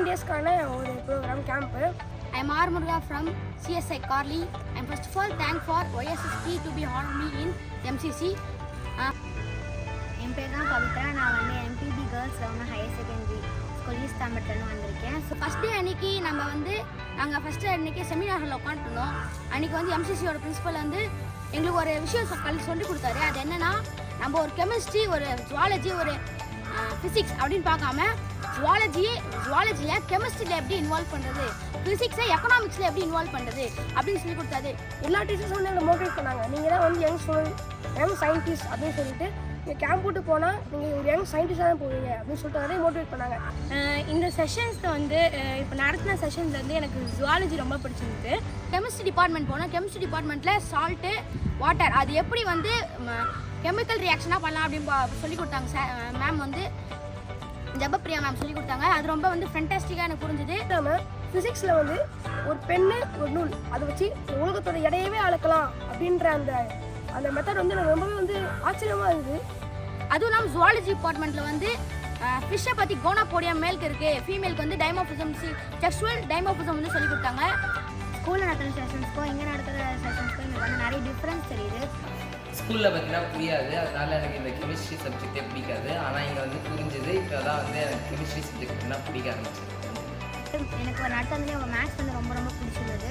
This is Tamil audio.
டேஸ்க்கான ஒரு program camp. I am R. Muruga from CSI Carly. I am first of all thank for YSSP to be honored me in MCC. என் பேர் தான் பவித்ரா. நான் வந்து எம்பிபி girls round higher secondary school east தாம்பரத்துலேருந்து வந்திருக்கேன். ஸோ ஃபஸ்ட் டே அன்றைக்கி நாங்கள் ஃபஸ்ட்டு அன்றைக்கி செமினார் ஹாலில் உட்காந்துருந்தோம். அன்றைக்கி வந்து MCCயோட பிரின்சிபல் வந்து எங்களுக்கு ஒரு விஷயம் சொல்லி கொடுத்தாரு. அது என்னென்னா, நம்ம ஒரு கெமிஸ்ட்ரி, ஒரு ஜுவாலஜி, ஒரு ஃபிசிக்ஸ் அப்படின்னு பார்க்காம ஜுவாலஜியை கெமிஸ்ட்ரியில் எப்படி இன்வால்வ் பண்ணுறது, ஃபிசிக்ஸை எக்கனாமிக்ஸில் எப்படி இன்வால்வ் பண்ணுறது அப்படின்னு சொல்லி கொடுத்தாரு. எல்லா டீச்சர்ஸும் வந்து எங்களை மோட்டிவேட் பண்ணாங்க. நீங்கள் தான் வந்து யங் சயின்டிஸ்ட் அப்படின்னு சொல்லிட்டு நீங்கள் கேம்ப் போட்டு போனால் நீங்கள் ஒரு யங் சயின்டிஸ்டாக தான் போவீங்க அப்படின்னு சொல்லிட்டு நிறைய மோட்டிவேட் பண்ணாங்க. இந்த செஷன்ஸில் வந்து இப்போ நடத்தின செஷன்ஸ் வந்து எனக்கு ஜுவாலஜி ரொம்ப பிடிச்சிருக்கு. கெமிஸ்ட்ரி டிபார்ட்மெண்ட் போனோம். கெமிஸ்ட்ரி டிபார்ட்மெண்ட்டில் சால்ட்டு, வாட்டர் அது எப்படி வந்து கெமிக்கல் ரியாக்ஷனாக பண்ணலாம் அப்படின்னு சொல்லி கொடுத்தாங்க. மேம் வந்து ஜபப்பிரியா மேம் சொல்லி கொடுத்தாங்க. அது ரொம்ப வந்து ஃபென்டாஸ்டிக்காக எனக்கு புரிஞ்சுது. நம்ம ஃபிசிக்ஸில் வந்து ஒரு பெண்ணு ஒரு நூல் அதை வச்சு உலகத்தோட எடையவே அளக்கலாம் அப்படின்ற அந்த மெத்தட் வந்து எனக்கு ரொம்பவே வந்து ஆச்சரியமாக இருக்குது. அதுவும் இல்லாமல் ஜுவாலஜி டிபார்ட்மெண்ட்டில் வந்து ஃபிஷ்ஷை பற்றி கோனாபோடியம் மேல்க்கு இருக்குது, ஃபீமேலுக்கு வந்து டைமோஃபிசம், செக்ஷுவல் டைமோஃபிசம் வந்து சொல்லி கொடுத்தாங்க. ஸ்கூலில் நடத்துகிற செஷன்ஸ்க்கும் இங்கே நடத்துகிற செஷன்ஸ்க்கும் எனக்கு வந்து நிறைய டிஃப்ரென்ஸ் தெரியுது. ஸ்கூலில் பார்த்தீங்கன்னா புரியாது, அதனால் எனக்கு இந்த கெமிஸ்ட்ரி சப்ஜெக்டே பிடிக்காது. ஆனால் இங்கே வந்து புரிஞ்சுது. இப்போ தான் வந்து எனக்கு கெமிஸ்ட்ரி சப்ஜெக்ட்னா பிடிக்க ஆரம்பிச்சிருக்கு. எனக்கு நடத்துறதுலேயே அவங்க மேத்ஸ் வந்து ரொம்ப ரொம்ப பிடிச்சிருந்தது.